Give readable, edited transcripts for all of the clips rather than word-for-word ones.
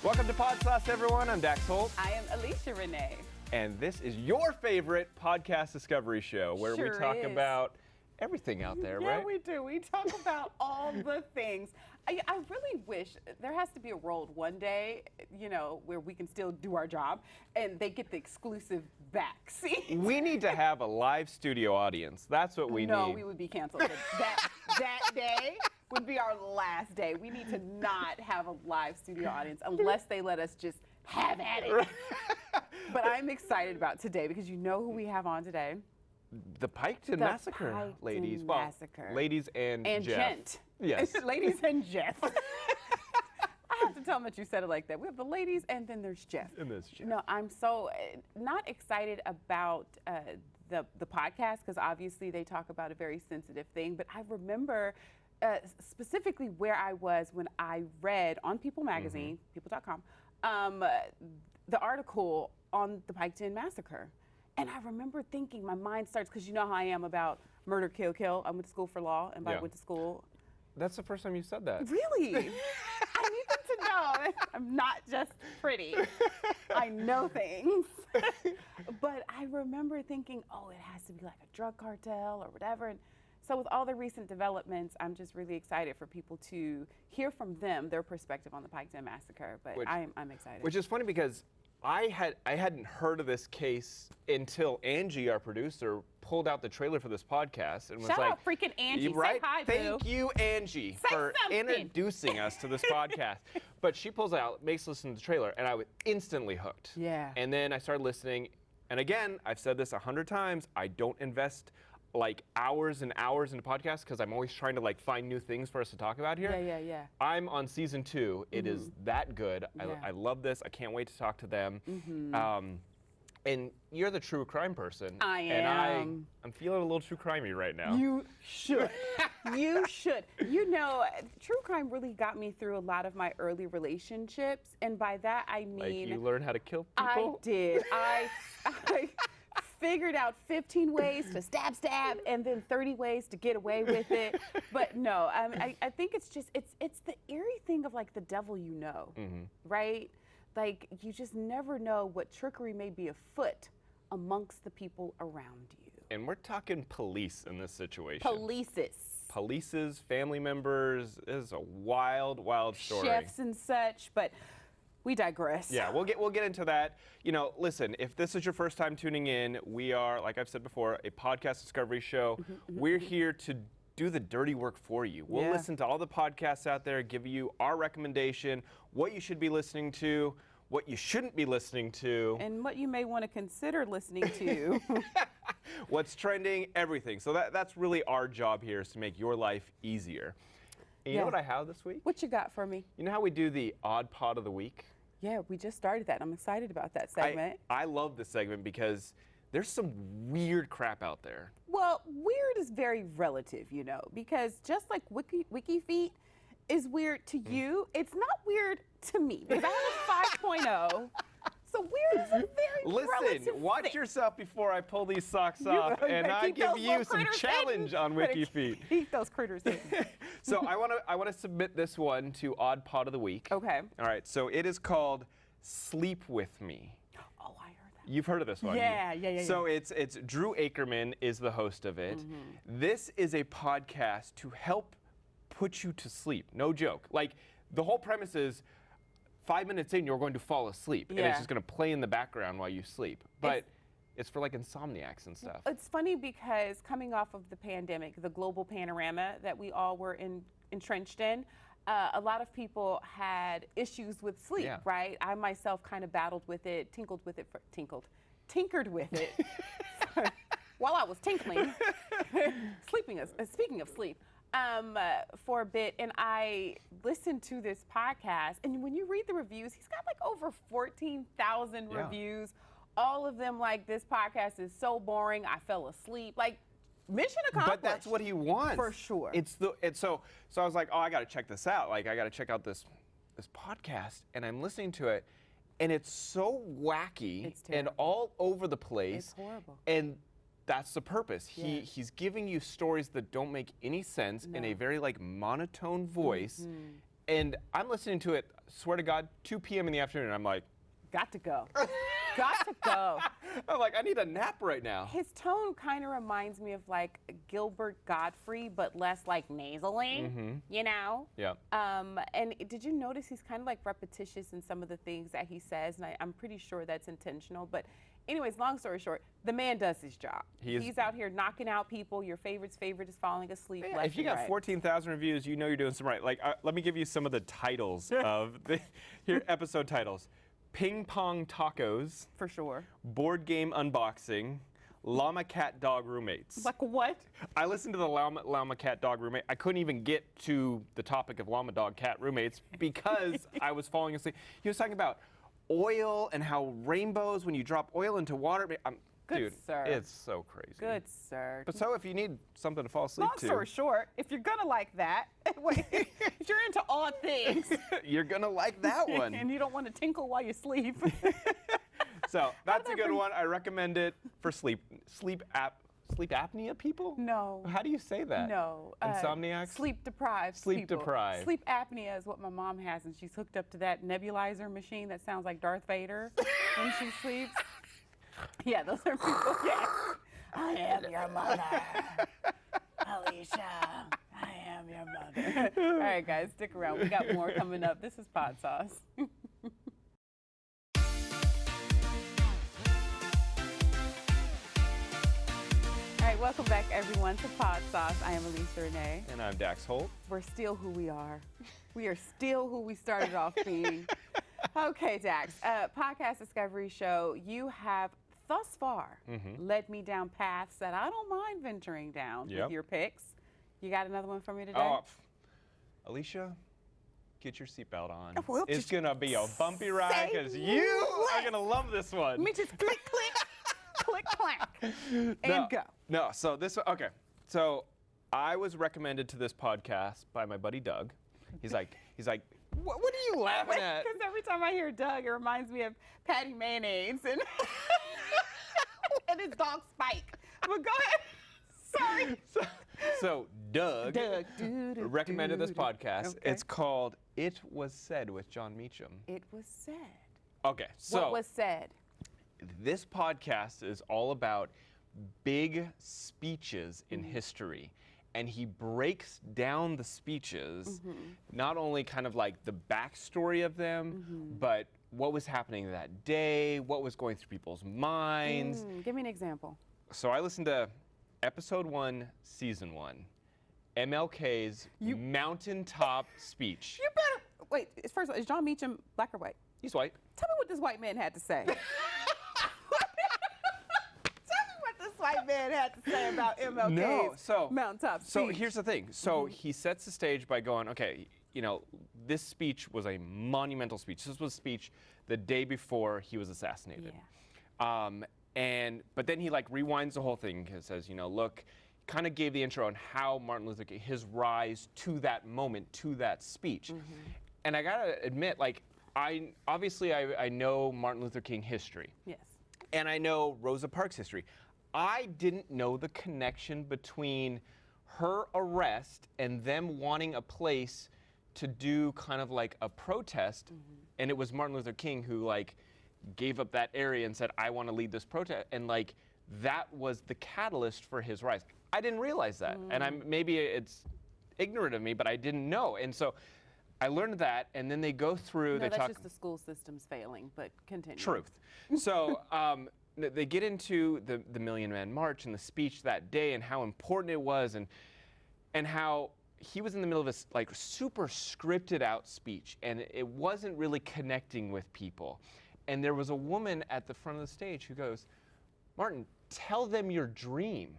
Welcome to Podsauce, everyone. I'm Dax Holt. I am Alesha Renee. And this is your favorite podcast discovery show where we talk about everything out there, right? Yeah, we do. We talk about all the things. I really wish there has to be a world one day, where we can still do our job and they get the exclusive back seat. We need to have a live studio audience. That's what we need. No, we would be canceled. That day would be our last day. We need to not have a live studio audience unless they let us just have at it. But I'm excited about today because you know who we have on today? The Piketon Massacre, ladies. Massacre. Well, ladies and Jeff. Gent. Yes. Ladies and Jeff. I have to tell them that you said it like that. We have the ladies and then there's Jeff. And there's Jeff. No, I'm so not excited about the podcast because obviously they talk about a very sensitive thing. But I remember specifically where I was when I read on People Magazine, people.com, the article on the Piketon Massacre. And I remember thinking, my mind starts, because you know how I am about murder, kill, kill. I went to school for law, and I went to school. That's the first time you said that. Really? I need them to know I'm not just pretty. I know things. But I remember thinking, oh, it has to be like a drug cartel or whatever. And so with all the recent developments, I'm just really excited for people to hear from them, their perspective on the Piketon Massacre. But I'm excited. Which is funny because I hadn't heard of this case until Angie, our producer, pulled out the trailer for this podcast and was Shout like, out freaking Angie. Right? Say hi, Thank you, Angie, for introducing us to this podcast. But she pulls out, makes us listen to the trailer, and I was instantly hooked. Yeah. And then I started listening, and again, I've said this 100 times, I don't invest like hours and hours into podcasts because I'm always trying to like find new things for us to talk about here. Yeah. I'm on season 2. It is that good. I love this. I can't wait to talk to them. And you're the true crime person. I am. And I'm feeling a little true crimey right now. You should. You should. You know, true crime really got me through a lot of my early relationships. And by that, I mean, like you learned how to kill people? I did. I figured out 15 ways to stab, and then 30 ways to get away with it. But no, I think it's just, it's the eerie thing of like the devil you know, right? Like you just never know what trickery may be afoot amongst the people around you. And we're talking police in this situation. Polices, family members. This is a wild, wild story. Chefs and such, but we digress. Yeah, we'll get into that. You know, listen, if this is your first time tuning in, we are, like I've said before, a podcast discovery show. We're here to do the dirty work for you. We'll listen to all the podcasts out there, give you our recommendation, what you should be listening to, what you shouldn't be listening to. And what you may want to consider listening to. What's trending, everything. So that's really our job here, is to make your life easier. And you know what I have this week? What you got for me? You know how we do the Odd Pod of the Week? Yeah, we just started that. I'm excited about that segment. I love this segment because there's some weird crap out there. Well, weird is very relative, because just like WikiFeet is weird to you, it's not weird to me. Because I have a 5.0. So weird is a very relative Listen, watch thing. yourself before I pull these socks off, and I give you some challenge on WikiFeet. Keep those critters in. So I want to submit this one to Odd Pod of the Week. Okay. All right. So it is called Sleep With Me. Oh, I heard that. You've heard of this one? Yeah. So it's Drew Ackerman is the host of it. This is a podcast to help put you to sleep. No joke. Like the whole premise is 5 minutes in, you're going to fall asleep, and it's just going to play in the background while you sleep. But it's for like insomniacs and stuff. It's funny because coming off of the pandemic, the global panorama that we all were entrenched in, a lot of people had issues with sleep, right? I myself kind of battled with it, tinkered with it while I was tinkling, speaking of sleep, for a bit, and I listened to this podcast, and when you read the reviews, he's got like over 14,000 reviews, all of them like, this podcast is so boring, I fell asleep, like, mission accomplished. But that's what he wants. For sure. So I was like, oh, I got to check this out. Like, I got to check out this podcast, and I'm listening to it, and it's so wacky and all over the place. It's horrible. And that's the purpose. He's giving you stories that don't make any sense in a very like monotone voice, And I'm listening to it, swear to God, 2 p.m. in the afternoon, and I'm like, got to go. Got to go. I'm like, I need a nap right now. His tone kind of reminds me of like Gilbert Gottfried, but less like nasally, you know? Yeah. And did you notice he's kind of like repetitious in some of the things that he says? And I'm pretty sure that's intentional. But anyways, long story short, the man does his job. He's out here knocking out people. Your favorite's favorite is falling asleep. Yeah, if you got 14,000 reviews, you know you're doing some right. Like, let me give you some of the titles of the episode titles. Ping Pong Tacos. For sure. Board Game Unboxing. Llama Cat Dog Roommates. Like what? I listened to the Llama Cat Dog Roommate. I couldn't even get to the topic of Llama Dog Cat Roommates because I was falling asleep. He was talking about oil and how rainbows, when you drop oil into water. Good, dude, sir. It's so crazy. Good, sir. But so if you need something to fall asleep Long story short, if you're gonna like that, if you're into odd things, you're gonna like that one. and you don't want to tinkle while you sleep. So that's a good one. I recommend it for sleep apnea people. No. How do you say that? No. Insomniacs. Sleep deprived. Sleep people. deprived. Sleep apnea is what my mom has, and she's hooked up to that nebulizer machine that sounds like Darth Vader when she sleeps. Yeah, those are people. Yeah. I am your mother, Alesha. I am your mother. All right, guys, stick around. We got more coming up. This is Podsauce. All right, welcome back, everyone, to Podsauce. I am Alesha Renee. And I'm Dax Holt. We're still who we are. We are still who we started off being. Okay, Dax, podcast discovery show. You have thus far led me down paths that I don't mind venturing down with your picks. You got another one for me today? Oh, Alesha, get your seatbelt on. It's going to be a bumpy ride because you are going to love this one. Let me just click, click, click, clack, and go. No, so this one, okay. So I was recommended to this podcast by my buddy Doug. He's like, what are you laughing at? Because every time I hear Doug, it reminds me of Patty Mayonnaise and, and his dog Spike. But go ahead. Sorry. So Doug recommended this podcast. Okay. It's called It Was Said with John Meacham. It was said. Okay, so What was said? this podcast is all about big speeches in history. And he breaks down the speeches, not only kind of like the backstory of them, but what was happening that day, what was going through people's minds. Give me an example. So I listened to episode 1, season 1, MLK's mountaintop speech. You better wait. First of all, is John Meacham black or white? He's white. Tell me what this white man had to say. White man had to say about MLK's mountaintop speech. So here's the thing. So he sets the stage by going, okay, you know, this speech was a monumental speech. This was a speech the day before he was assassinated. Yeah. But then he like rewinds the whole thing and says, you know, look, kind of gave the intro on how Martin Luther King, his rise to that moment, to that speech. And I gotta admit, like, I know Martin Luther King history. Yes. And I know Rosa Parks history. I didn't know the connection between her arrest and them wanting a place to do kind of like a protest. And it was Martin Luther King who like gave up that area and said, I want to lead this protest. And like that was the catalyst for his rise. I didn't realize that. And maybe it's ignorant of me, but I didn't know. And so I learned that, and then they go through, that's just the school system's failing, but continue. Truth. So they get into the Million Man March and the speech that day and how important it was and how he was in the middle of this like super scripted out speech and it wasn't really connecting with people. And there was a woman at the front of the stage who goes, Martin, tell them your dream.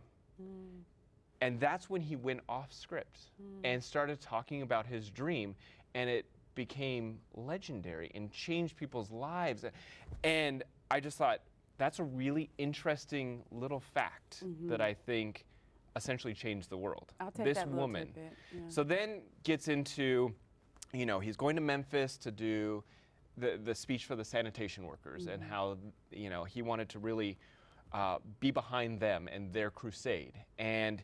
And that's when he went off script and started talking about his dream, and it became legendary and changed people's lives. And I just thought, that's a really interesting little fact that I think essentially changed the world. I'll take this that little woman. tidbit, yeah. So then gets into, you know, he's going to Memphis to do the speech for the sanitation workers and how, you know, he wanted to really be behind them and their crusade. And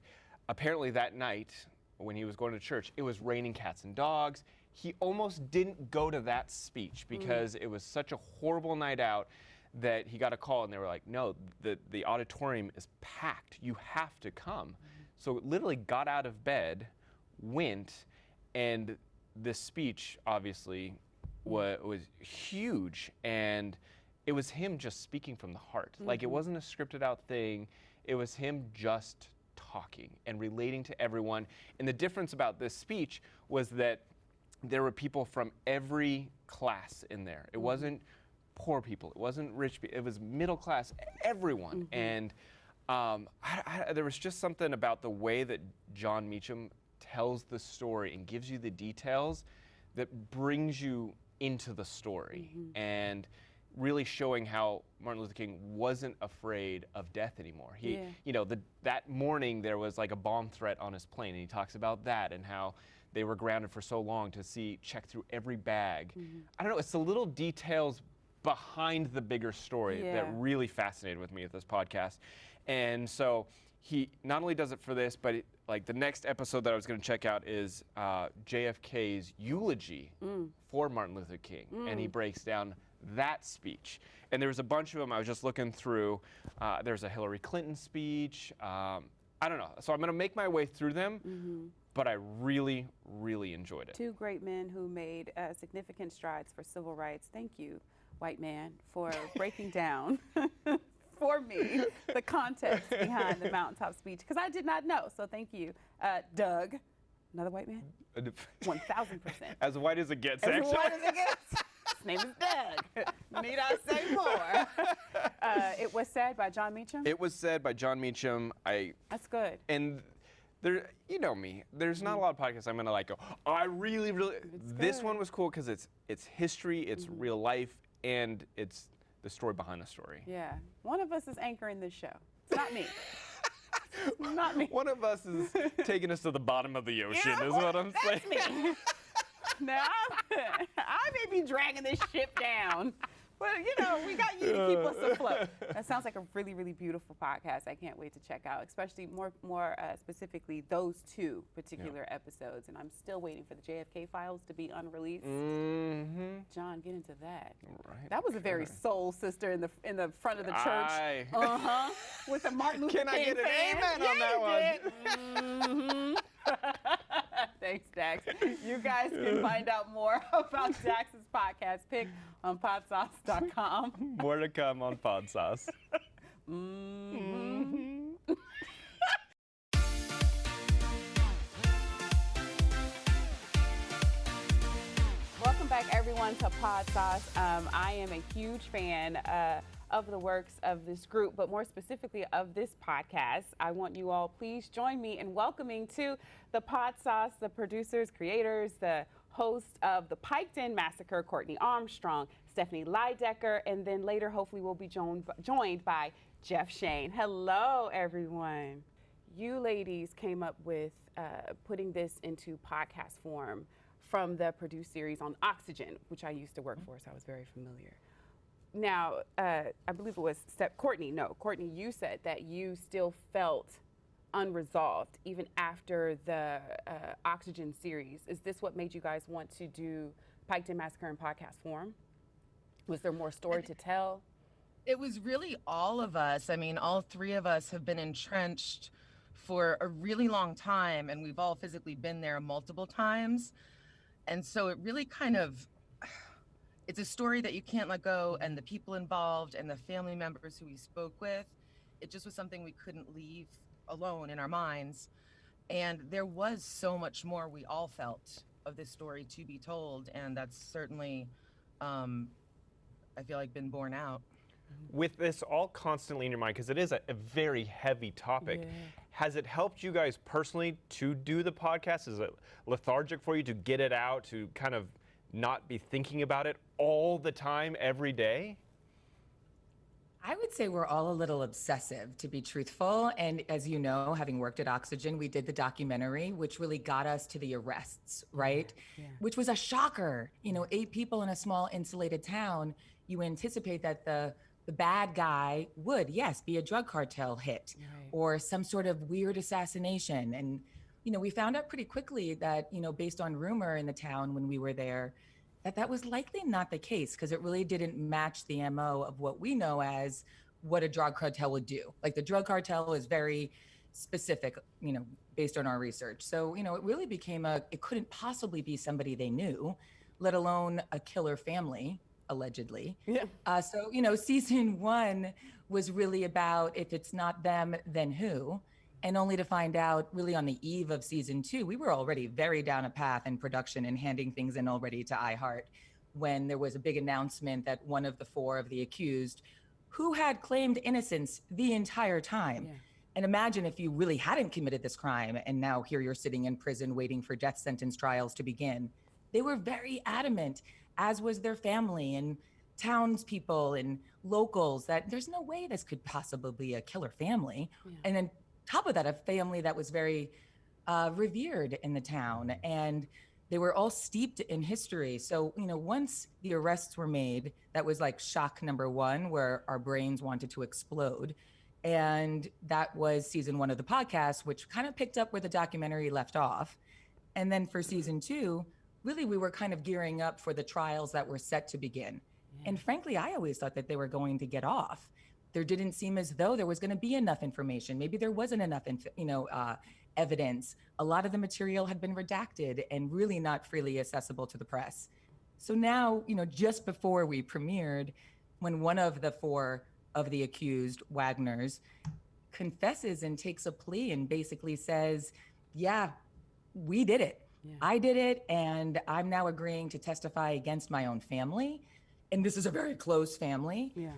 apparently that night, when he was going to church, it was raining cats and dogs. He almost didn't go to that speech because it was such a horrible night out that he got a call and they were like, no, the auditorium is packed. You have to come. So literally got out of bed, went, and this speech obviously was huge. And it was him just speaking from the heart. Like, it wasn't a scripted out thing. It was him just talking and relating to everyone. And the difference about this speech was that there were people from every class in there. It wasn't poor people. It wasn't rich people. It was middle class, everyone. And there was just something about the way that John Meacham tells the story and gives you the details that brings you into the story. And really showing how Martin Luther King wasn't afraid of death anymore. He, you know, that morning there was like a bomb threat on his plane, and he talks about that and how they were grounded for so long to check through every bag. I don't know, it's the little details behind the bigger story that really fascinated with me at this podcast. And so he not only does it for this, but like the next episode that I was going to check out is JFK's eulogy for Martin Luther King, and he breaks down that speech. And there was a bunch of them I was just looking through. There's a Hillary Clinton speech. I don't know. So I'm going to make my way through them, but I really, really enjoyed it. Two great men who made significant strides for civil rights. Thank you, white man, for breaking down for me the context behind the mountaintop speech, because I did not know. So thank you, Doug. Another white man? 1,000%. As white as it gets, As actually. white as it gets. His name is Doug. Need I say more? It was said by John Meacham? It was said by John Meacham. That's good. And there, you know me, there's not a lot of podcasts I'm gonna like go, oh, I really, this one was cool because it's history, it's real life, and it's the story behind the story. Yeah. One of us is anchoring this show. It's not me. Not me. One of us is taking us to the bottom of the ocean, is what I'm saying. That's me. Now, I may be dragging this ship down, but you know, we got you to keep us afloat. That sounds like a really, really beautiful podcast. I can't wait to check out, especially more specifically those two particular episodes. And I'm still waiting for the JFK files to be unreleased. John, get into that. Right. That was a very soul sister in the front of the church. With the Martin Luther King Can I get an fan. amen on that one? Thanks, Dax. You guys can find out more about Dax's podcast pick on podsauce.com. More to come on Podsauce. Welcome back, everyone, to Podsauce. I am a huge fan of the works of this group, but more specifically of this podcast. I want you all, please join me in welcoming to the Podsauce, the producers, creators, the host of the Piketon Massacre, Courtney Armstrong, Stephanie Lydecker, and then later, hopefully, we'll be joined by Jeff Shane. Hello, everyone. You ladies came up with putting this into podcast form from the produced series on Oxygen, which I used to work for, so I was very familiar. Now, I believe it was Courtney, you said that you still felt unresolved even after the Oxygen series. Is this what made you guys want to do Piketon Massacre in podcast form? Was there more story to tell? It was really all of us. I mean, all three of us have been entrenched for a really long time, and we've all physically been there multiple times. And so it really kind of, it's a story that you can't let go, and the people involved and the family members who we spoke with, it just was something we couldn't leave alone in our minds. And there was so much more we all felt of this story to be told, and that's certainly, I feel like, been borne out. With this all constantly in your mind, because it is a very heavy topic, has it helped you guys personally to do the podcast? Is it lethargic for you to get it out, to kind of not be thinking about it all the time, every day? I would say we're all a little obsessive, to be truthful. And as you know, having worked at Oxygen, we did the documentary, which really got us to the arrests, right? Which was a shocker. You know, 8 people in a small insulated town. You anticipate that the bad guy would, yes, be a drug cartel hit or some sort of weird assassination. And we found out pretty quickly that, based on rumor in the town when we were there, that was likely not the case, because it really didn't match the MO of what we know as what a drug cartel would do. Like the drug cartel is very specific, based on our research. So, it really became it couldn't possibly be somebody they knew, let alone a killer family, allegedly. Yeah. So, season 1 was really about, if it's not them, then who? And only to find out really on the eve of season 2, we were already very down a path in production and handing things in already to iHeart, when there was a big announcement that one of the 4 of the accused, who had claimed innocence the entire time. Yeah. And imagine if you really hadn't committed this crime, and now here you're sitting in prison waiting for death sentence trials to begin. They were very adamant, as was their family and townspeople and locals, that there's no way this could possibly be a killer family. Yeah. And then top of that, a family that was very revered in the town, and they were all steeped in history. So, once the arrests were made, that was like shock number 1, where our brains wanted to explode. And that was season 1 of the podcast, which kind of picked up where the documentary left off. And then for season 2, really, we were kind of gearing up for the trials that were set to begin. Yeah. And frankly, I always thought that they were going to get off. There didn't seem as though there was going to be enough information. Maybe there wasn't enough, evidence. A lot of the material had been redacted and really not freely accessible to the press. So now, just before we premiered, when one of the 4 of the accused, Wagners, confesses and takes a plea and basically says, yeah, we did it. Yeah. I did it, and I'm now agreeing to testify against my own family. And this is a very close family. Yeah.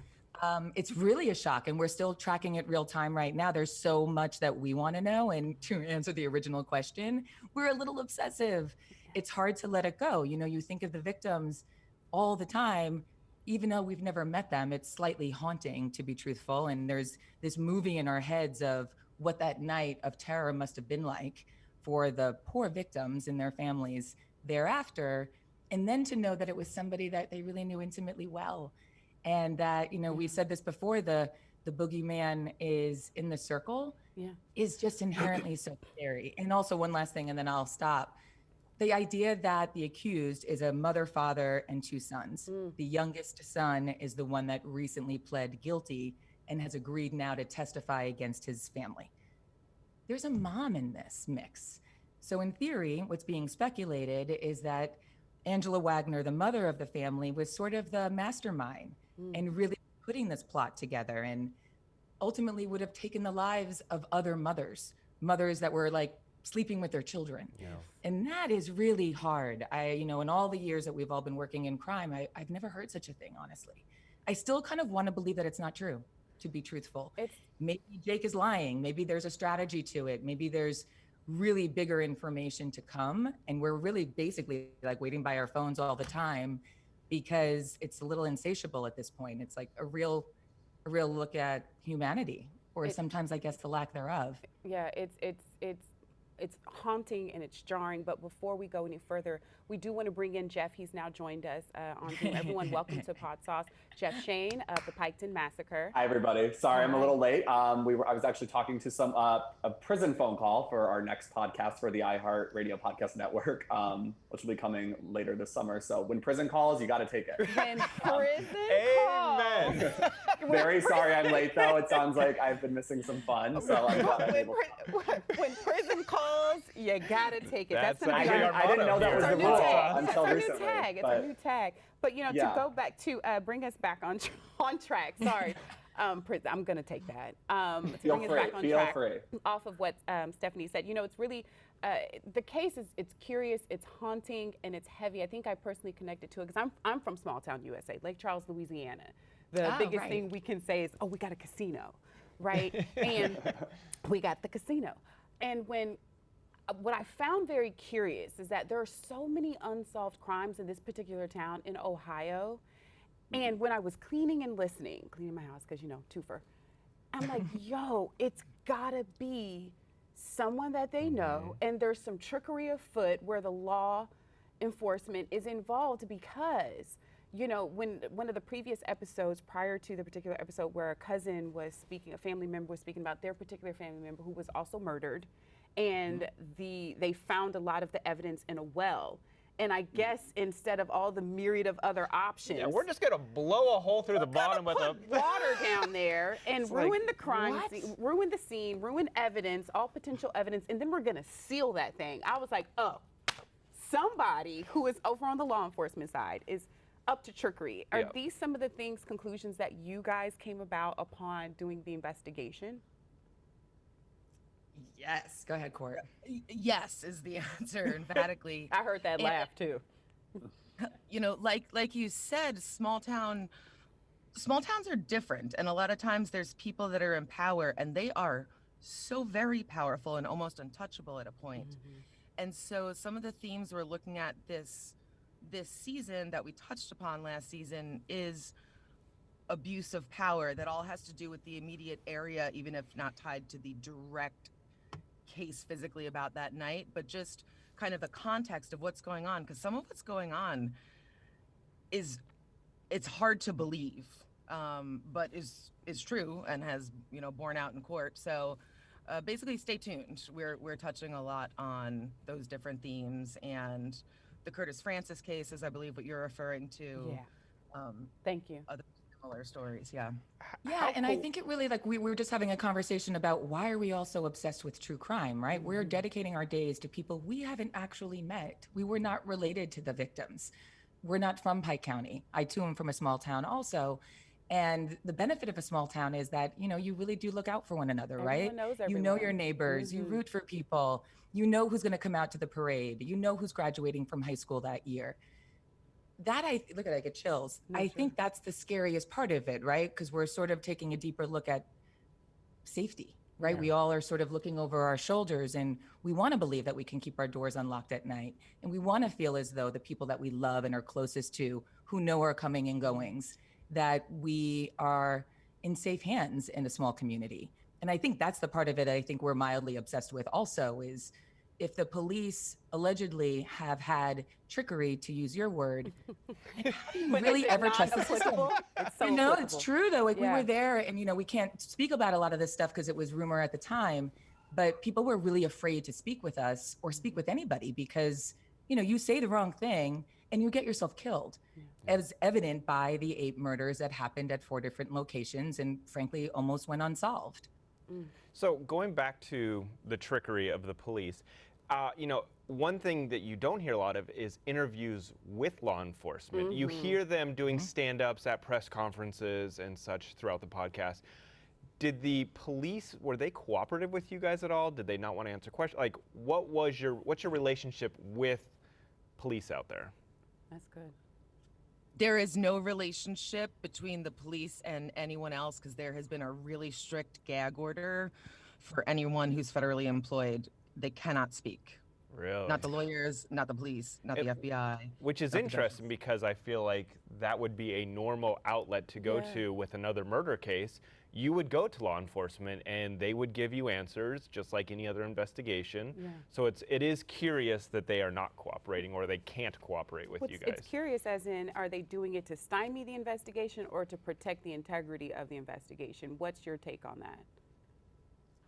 It's really a shock, and we're still tracking it real time right now. There's so much that we want to know. And to answer the original question, we're a little obsessive. It's hard to let it go. You think of the victims all the time, even though we've never met them. It's slightly haunting, to be truthful. And there's this movie in our heads of what that night of terror must have been like for the poor victims and their families thereafter. And then to know that it was somebody that they really knew intimately well. And that, we said this before, the boogeyman is in the circle, is just inherently so scary. And also one last thing, and then I'll stop. The idea that the accused is a mother, father, and 2 sons. The youngest son is the one that recently pled guilty and has agreed now to testify against his family. There's a mom in this mix. So in theory, what's being speculated is that Angela Wagner, the mother of the family, was sort of the mastermind and really putting this plot together, and ultimately would have taken the lives of other mothers that were like sleeping with their children. Yeah. And that is really hard. In all the years that we've all been working in crime, I've never heard such a thing, honestly. I still kind of want to believe that it's not true, to be truthful. Maybe Jake is lying. Maybe there's a strategy to it. Maybe there's really bigger information to come. And we're really basically like waiting by our phones all the time, because it's a little insatiable at this point. It's like a real look at humanity, or sometimes I guess the lack thereof. Yeah, it's haunting and it's jarring. But before we go any further, we do want to bring in Jeff. He's now joined us on Zoom. Everyone, welcome to Podsauce. Jeff Shane of the Piketon Massacre. Hi, everybody. Sorry, I'm a little late. I was actually talking to a prison phone call for our next podcast for the iHeart Radio Podcast Network, which will be coming later this summer. So when prison calls, you got to take it. When prison calls. Amen. Very sorry I'm late, though. It sounds like I've been missing some fun. So I'm glad I'm able to. When prison calls, you got to take it. That's gonna be I didn't know that was the rule until recently. It's our new tag. But to go back to bring us back on track. Sorry, I'm going to take that. Feel bring free. us back on Feel track free. Off of what Stephanie said. It's really the case it's curious, it's haunting, and it's heavy. I think I personally connected to it because I'm from small town USA, Lake Charles, Louisiana. The biggest thing we can say is, we got a casino, right? And we got the casino. And what I found very curious is that there are so many unsolved crimes in this particular town in Ohio. And when I was cleaning my house, because, twofer, I'm like, it's gotta be someone that they know. And there's some trickery afoot where the law enforcement is involved, because, when one of the previous episodes prior to the particular episode where a family member was speaking about their particular family member who was also murdered. and they found a lot of the evidence in a well. And I guess instead of all the myriad of other options, we're just gonna blow a hole through the bottom with a water down there and ruin the crime scene, ruin the scene, ruin evidence, all potential evidence, and then we're gonna seal that thing. I was like, oh, somebody who is over on the law enforcement side is up to trickery. Are these some of the conclusions that you guys came about upon doing the investigation? Yes. Go ahead, Court. Yes is the answer, emphatically. I heard that laugh too. You know, like you said, small towns are different, and a lot of times there's people that are in power, and they are so very powerful and almost untouchable at a point. And so some of the themes we're looking at this season that we touched upon last season is abuse of power that all has to do with the immediate area, even if not tied to the direct case physically about that night, but just kind of the context of what's going on, because some of what's going on it's hard to believe, but is true and has, you know, borne out in court. So basically stay tuned. We're touching a lot on those different themes, and the Curtis Francis case is, I believe, what you're referring to. Thank you. Other similar stories. Yeah, and I think it really, like, we were just having a conversation about why are we all so obsessed with true crime, right? We're dedicating our days to people we haven't actually met. We were not related to the victims. We're not from Pike County. I too am from a small town also. And the benefit of a small town is that, you know, you really do look out for one another, right? Knows you know your neighbors, you root for people, you know who's going to come out to the parade, you know who's graduating from high school that year. That I get chills. I think that's the scariest part of it, right? Because we're sort of taking a deeper look at safety, right? We all are sort of looking over our shoulders, and we want to believe that we can keep our doors unlocked at night. And we want to feel as though the people that we love and are closest to, who know our coming and goings, that we are in safe hands in a small community. And I think that's the part of it I think we're mildly obsessed with also, is if the police allegedly have had trickery, to use your word, how do you really ever trust the system? It's so It's true though. Like we were there, and you know, we can't speak about a lot of this stuff because it was rumor at the time, but people were really afraid to speak with us or speak with anybody because, you know, you say the wrong thing and you get yourself killed, as evident by the 8 murders that happened at 4 different locations and frankly almost went unsolved. So going back to the trickery of the police, you know, one thing that you don't hear a lot of is interviews with law enforcement. You hear them doing stand-ups at press conferences and such throughout the podcast. Did the police, were they cooperative with you guys at all? Did they not want to answer questions? Like, what's your relationship with police out there? That's good. There is no relationship between the police and anyone else because there has been a really strict gag order for anyone who's federally employed. They cannot speak. Really? Not the lawyers, not the police, not the FBI. Which is interesting because I feel like that would be a normal outlet to go to with another murder case. You would go to law enforcement and they would give you answers just like any other investigation. So it is curious that they are not cooperating or they can't cooperate with you guys. It's curious as in, are they doing it to stymie the investigation or to protect the integrity of the investigation? What's your take on that?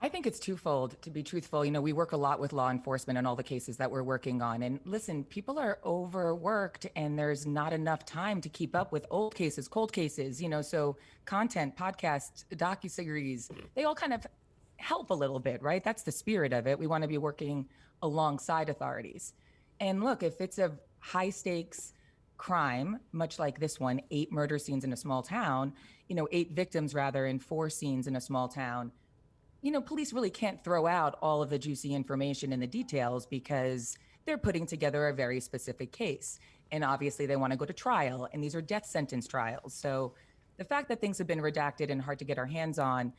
I think it's twofold, to be truthful. You know, we work a lot with law enforcement and all the cases that we're working on. And listen, people are overworked and there's not enough time to keep up with old cases, cold cases, you know, so content, podcasts, docuseries, they all kind of help a little bit, right? That's the spirit of it. We want to be working alongside authorities. And look, if it's a high stakes crime, much like this one, 8 murder scenes in a small town, you know, 8 victims rather in 4 scenes in a small town, you know, police really can't throw out all of the juicy information and the details because they're putting together a very specific case. And obviously they want to go to trial, and these are death sentence trials. So the fact that things have been redacted and hard to get our hands on,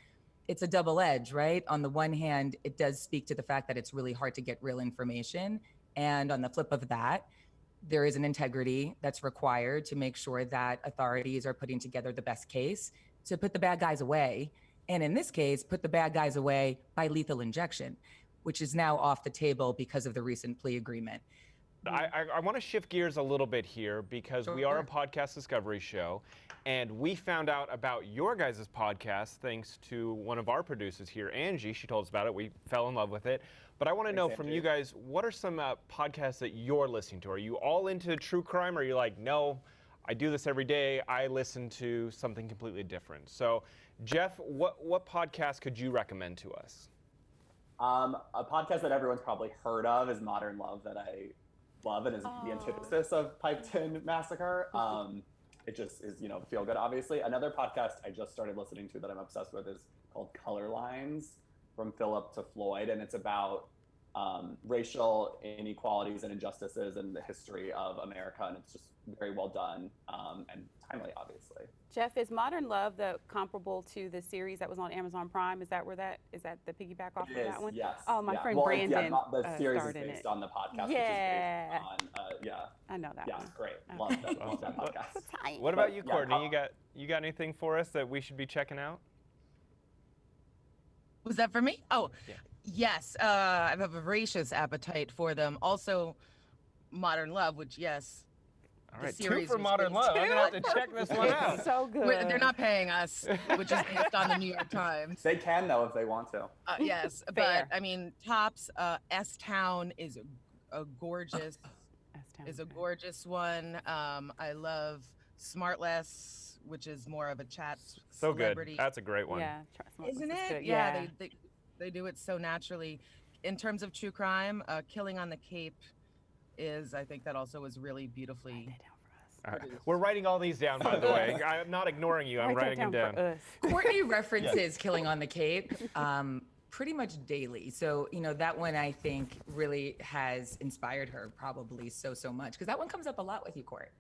it's a double edge, right? On the one hand, it does speak to the fact that it's really hard to get real information. And on the flip of that, there is an integrity that's required to make sure that authorities are putting together the best case to put the bad guys away. And in this case, put the bad guys away by lethal injection, which is now off the table because of the recent plea agreement. I want to shift gears a little bit here because we are a podcast discovery show, and we found out about your guys' podcast thanks to one of our producers here, Angie. She told us about it. We fell in love with it. But I want to know from you guys, what are some podcasts that you're listening to? Are you all into true crime, or are you like, no, I do this every day, I listen to something completely different? So, Jeff, what podcast could you recommend to us? A podcast that everyone's probably heard of is Modern Love, that I love and is the antithesis of Piketon Massacre. It just is, feel good, obviously. Another podcast I just started listening to that I'm obsessed with is called Color Lines, from Philip to Floyd, and it's about racial inequalities and injustices in the history of America, and it's just very well done and timely, obviously. Jeff, is Modern Love comparable to the series that was on Amazon Prime? Is that the piggyback off of that one? Yes. Oh, my friend Brandon. The series is based on the podcast, which is based on, I know that one. Yeah, great. Love that podcast. What about you, Courtney? You got anything for us that we should be checking out? Was that for me? Oh, yes. I have a voracious appetite for them. Also, Modern Love, which, yes. All right, 2 for Modern Love. I'm going to have to check this one out. So good. They're not paying us, which is based on the New York Times. They can, though, if they want to. Yes, but, I mean, tops, S-Town is a gorgeous one. I love Smartless, which is more of a chat celebrity. Good. That's a great one. Yeah, isn't it? Yeah, they do it so naturally. In terms of true crime, Killing on the Cape I think that also was really beautifully. We're writing all these down, by the way. I'm not ignoring you. I'm writing them down. Courtney references Killing on the Cape pretty much daily. So, that one I think really has inspired her probably so much, because that one comes up a lot with you, Court.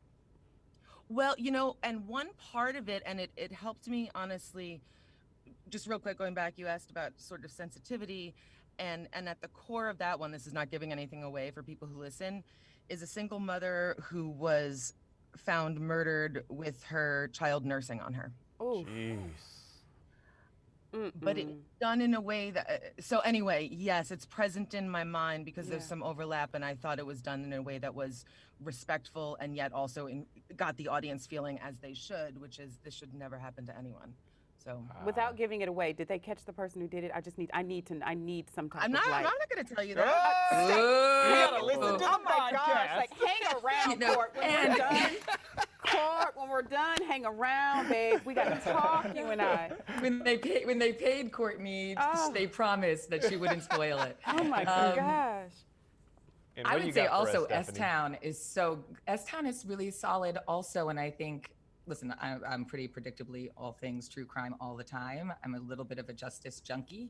Well, and one part of it, and it helped me, honestly, just real quick, going back, you asked about sort of sensitivity, and at the core of that one, this is not giving anything away for people who listen, is a single mother who was found murdered with her child nursing on her. Oh, jeez. But it's done in a way that, so anyway, yes, it's present in my mind because there's some overlap, and I thought it was done in a way that was respectful and yet also got the audience feeling as they should, which is this should never happen to anyone. So without giving it away, did they catch the person who did it? I need some type I'm of not going to tell you that. You gotta listen to the podcast. Gosh, like hang around, Court, when we're done. Court, when we're done, hang around, babe. We gotta talk, you and I. When they paid Courtney, they promised that she wouldn't spoil it. Oh my gosh. And I would say also S-Town S-Town is really solid also, and I think, listen, I'm pretty predictably all things true crime all the time. I'm a little bit of a justice junkie,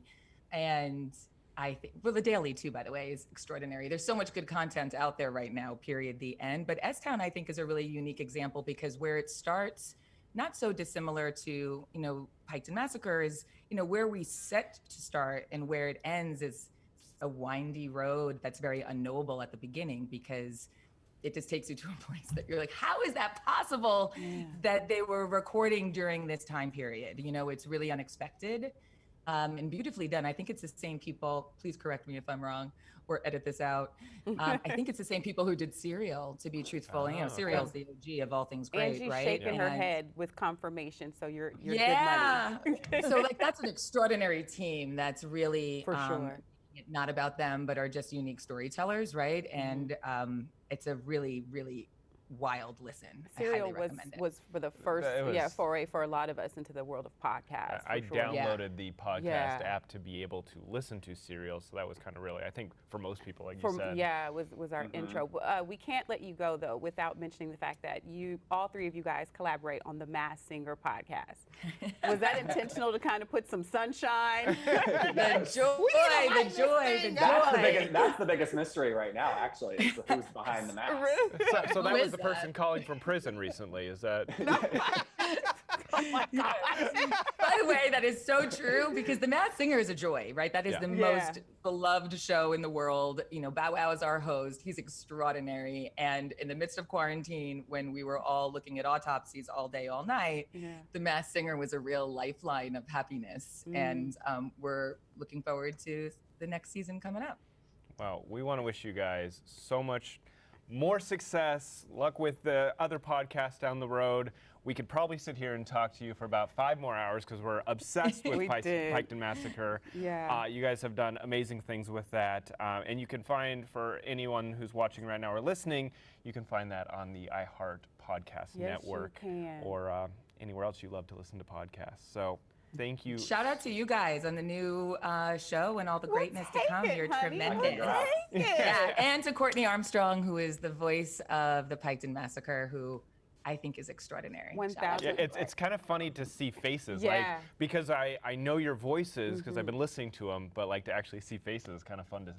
and I think, well, The Daily too, by the way, is extraordinary. There's so much good content out there right now, period, the end. But S-Town, I think, is a really unique example because where it starts, not so dissimilar to, Piketon Massacre, is, where we set to start and where it ends is a windy road that's very unknowable at the beginning, because it just takes you to a place that you're like, how is that possible that they were recording during this time period? It's really unexpected and beautifully done. I think it's the same people, please correct me if I'm wrong or edit this out. I think it's the same people who did Serial, to be truthful. Serial's the OG of all things great, Angie's right? shaking her head with confirmation, so you're good money. So that's an extraordinary team that's really for sure not about them, but are just unique storytellers, right? And it's a really, really wild listen. Serial was for the first foray for a lot of us into the world of podcasts. I downloaded the podcast app to be able to listen to Serial, so that was kind of really, I think, for most people, like you said. Yeah, was our intro. We can't let you go though without mentioning the fact that all three of you guys collaborate on the Masked Singer podcast. Was that intentional to kind of put some sunshine? The joy. That's the biggest mystery right now, actually, is who's behind the mask. So that was the person calling from prison recently, is that? Oh my God. By the way, that is so true, because The Masked Singer is a joy, right? That is the most beloved show in the world. Bow Wow is our host. He's extraordinary. And in the midst of quarantine, when we were all looking at autopsies all day, all night, The Masked Singer was a real lifeline of happiness. And we're looking forward to the next season coming up. Well, we want to wish you guys so much more success, luck with the other podcasts down the road. We could probably sit here and talk to you for about 5 more hours because we're obsessed with Piketon Massacre. Yeah. You guys have done amazing things with that. And you can find, for anyone who's watching right now or listening, you can find that on the iHeart Podcast Network. You can. Or anywhere else you love to listen to podcasts. So thank you. Shout out to you guys on the new show and all the greatness to come. You're tremendous. Yeah, and to Courtney Armstrong, who is the voice of the Piketon Massacre, who I think is extraordinary. 1,000. Yeah, it's kind of funny to see faces, Yeah. like, because I know your voices because I've been listening to them, but like to actually see faces is kind of fun to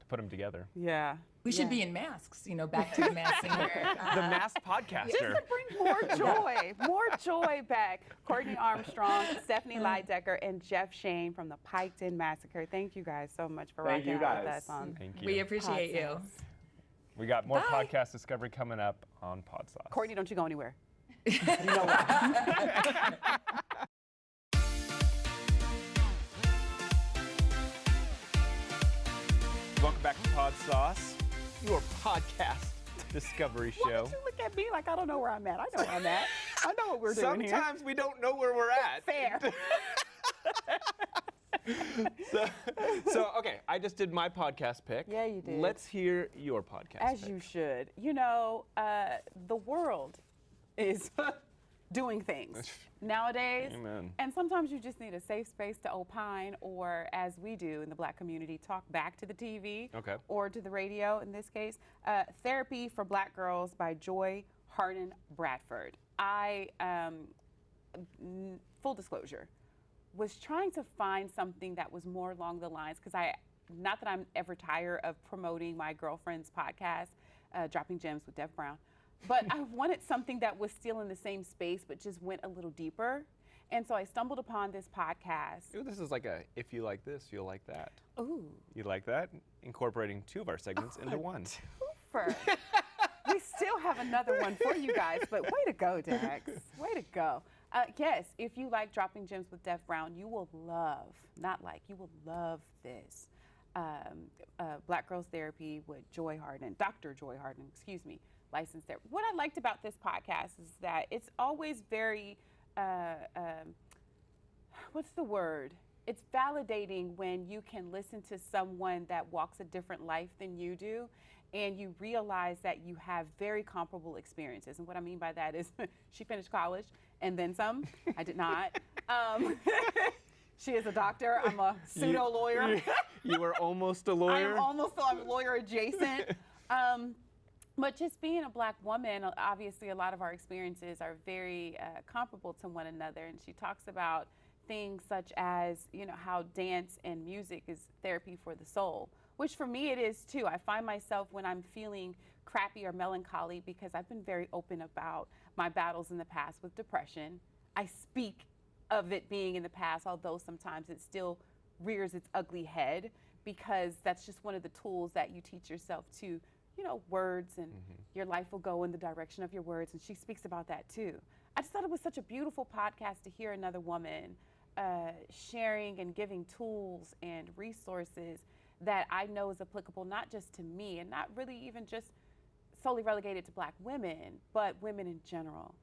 put them together. Yeah. We should be in masks, back to the mask singer. The masked podcaster. Just to bring more joy back. Courtney Armstrong, Stephanie Lydecker, and Jeff Shane from the Piketon Massacre. Thank you guys so much for Thank rocking you out with guys. us on Thank you. We appreciate you. Podsauce. We got more Bye. podcast discovery coming up on Podsauce. Courtney, don't you go anywhere. You know what? Welcome back to Podsauce, your podcast discovery Why show. don't you look at me like I don't know where I'm at? I know where I'm at. I know what we're doing here. Sometimes we don't know where we're at. Fair. So, okay, I just did my podcast pick. Yeah, you did. Let's hear your podcast As pick. you should. The world is doing things nowadays. Amen. And sometimes you just need a safe space to opine, or as we do in the Black community, talk back to the TV or to the radio in this case. Therapy for Black Girls by Joy Harden Bradford. I, full disclosure, was trying to find something that was more along the lines, because not that I'm ever tired of promoting my girlfriend's podcast, Dropping Gems with Dev Brown, but I wanted something that was still in the same space, but just went a little deeper. And so I stumbled upon this podcast. Ooh, this is like a, if you like this, you'll like that. Ooh. You like that? Incorporating 2 of our segments into one. Twofer. We still have another one for you guys, but way to go, Dax. Way to go. Yes, if you like Dropping Gems with Dev Brown, you will love, you will love this. Black Girls Therapy with Joy Harden, Dr. Joy Harden, licensed there. What I liked about this podcast is that it's always very, what's the word? It's validating when you can listen to someone that walks a different life than you do, and you realize that you have very comparable experiences. And what I mean by that is she finished college and then some. I did not. She is a doctor. I'm a pseudo lawyer. You were almost a lawyer? I'm lawyer adjacent. But just being a Black woman, obviously a lot of our experiences are very comparable to one another. And she talks about things such as, how dance and music is therapy for the soul, which for me it is too. I find myself when I'm feeling crappy or melancholy, because I've been very open about my battles in the past with depression. I speak of it being in the past, although sometimes it still rears its ugly head, because that's just one of the tools that you teach yourself to, words, and your life will go in the direction of your words. And she speaks about that too. I just thought it was such a beautiful podcast to hear another woman sharing and giving tools and resources that I know is applicable not just to me, and not really even just solely relegated to Black women, but women in general.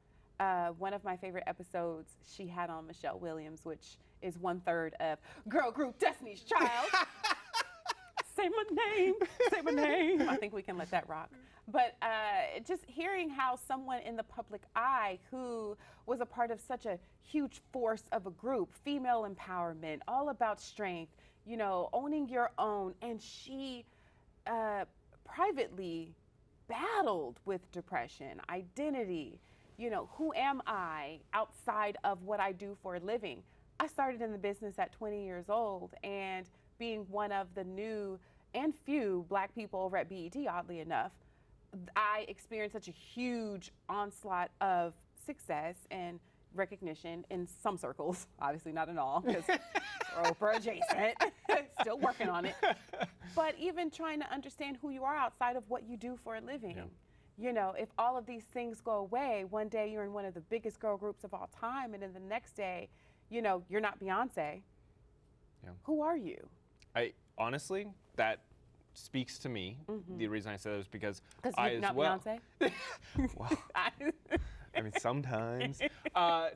One of my favorite episodes, she had on Michelle Williams, which is 1/3 of girl group Destiny's Child. Say my name. I think we can let that rock. But just hearing how someone in the public eye who was a part of such a huge force of a group, female empowerment, all about strength, owning your own, and she privately battled with depression, identity, who am I outside of what I do for a living? I started in the business at 20 years old, and being one of the new and few Black people over at BET, oddly enough, I experienced such a huge onslaught of success and recognition in some circles, obviously not in all, because we're Oprah adjacent, still working on it. But even trying to understand who you are outside of what you do for a living. Yeah. If all of these things go away, one day you're in one of the biggest girl groups of all time, and then the next day, you're not Beyonce. Yeah. Who are you? Honestly, that speaks to me. The reason I say that is because Because I you're as not well. Beyonce? Well, I mean, sometimes.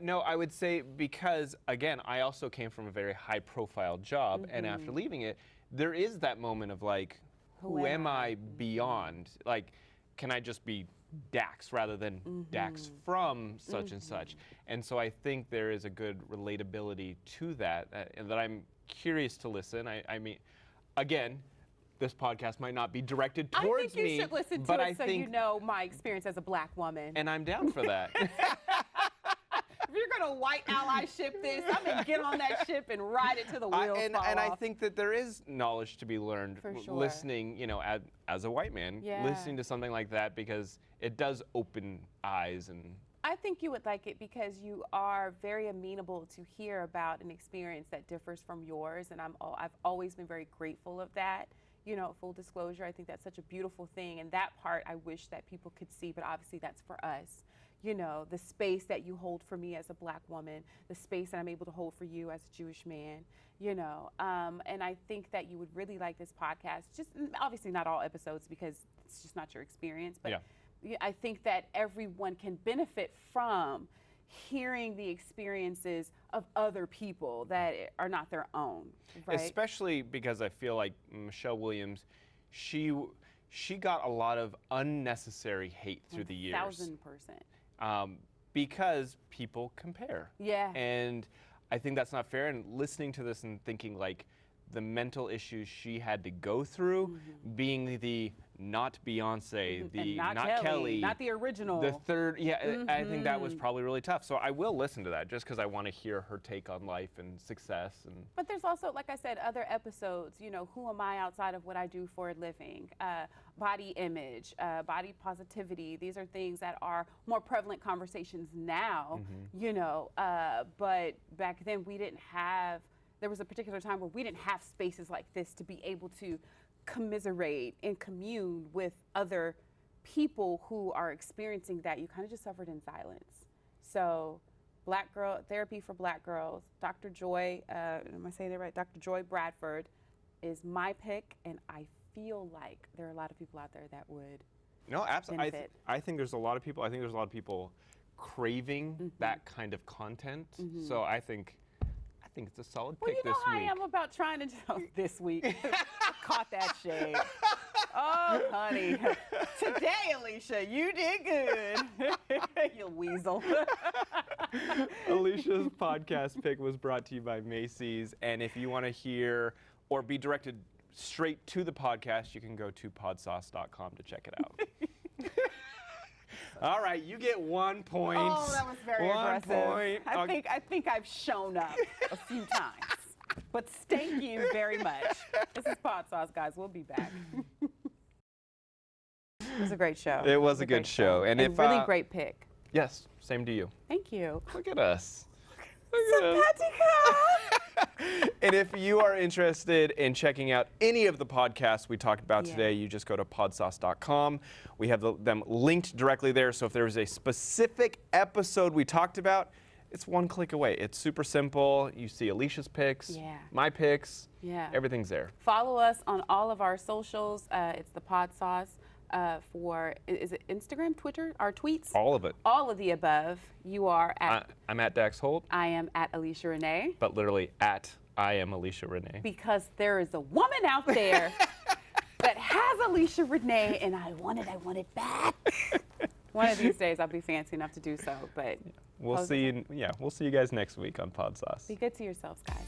No, I would say because, again, I also came from a very high-profile job, and after leaving it, there is that moment of like, who am I beyond? Like, can I just be Dax rather than Dax from such and such? And so I think there is a good relatability to that, and that I'm curious to listen. I mean, again, this podcast might not be directed towards me. I think you should listen to it so you know my experience as a Black woman. And I'm down for that. If you're going to white ally ship this, I'm going to get on that ship and ride it to the wheels fall and I off. think that there is knowledge to be learned For sure. listening, you know, as a white man, listening to something like that, because it does open eyes. And I think you would like it because you are very amenable to hear about an experience that differs from yours, and I've always been very grateful of that. You know, full disclosure, I think that's such a beautiful thing, and that part I wish that people could see, but obviously that's for us. You know, the space that you hold for me as a Black woman, the space that I'm able to hold for you as a Jewish man, you know, and I think that you would really like this podcast. Just obviously not all episodes because it's just not your experience, but I think that everyone can benefit from hearing the experiences of other people that are not their own, right? Especially because I feel like Michelle Williams, she got a lot of unnecessary hate through the years. 1000%. Because people compare. Yeah. And I think that's not fair. And listening to this and thinking like the mental issues she had to go through, being the not Beyonce, the not Kelly, not the original. the third, I think that was probably really tough. So I will listen to that just because I want to hear her take on life and success. And But there's also, like I said, other episodes, you know, who am I outside of what I do for a living? Body image, body positivity. These are things that are more prevalent conversations now, you know, but back then we didn't have, there was a particular time where we didn't have spaces like this to be able to commiserate and commune with other people who are experiencing that. You kind of just suffered in silence. So Black Girl Therapy for Black Girls, Dr. Joy, am I saying that right? Dr. Joy Bradford is my pick, and I feel like there are a lot of people out there that would absolutely. benefit. I think there's a lot of people. I think there's a lot of people craving that kind of content. So I think it's a solid Well, pick you know this how I week. am about trying to this week. Caught that shade. Oh, honey. Today, Alesha, you did good. You weasel. Alesha's podcast pick was brought to you by Macy's, and if you want to hear or be directed straight to the podcast, you can go to podsauce.com to check it out. All right, you get 1 point. Oh, that was very 1 aggressive. point. I think I've shown up a few times. But thank you very much. This is Podsauce, guys. We'll be back. It was a great show. It was a good great show. And if really great pick. Yes, same to you. Thank you. Look at us. Look at us. And if you are interested in checking out any of the podcasts we talked about today, you just go to podsauce.com. We have them linked directly there. So if there is a specific episode we talked about, it's one click away. It's super simple. You see Alesha's picks, my picks, everyth's there. Follow us on all of our socials. It's the Podsauce. Is it Instagram, Twitter, our tweets? All of it. All of the above. You are at. I'm at Dax Holt. I am at Alesha Renee. But literally at I am Alesha Renee. Because there is a woman out there that has Alesha Renee, and I want it back. One of these days I'll be fancy enough to do so, but we'll see you guys next week on Podsauce. Be good to yourselves, guys.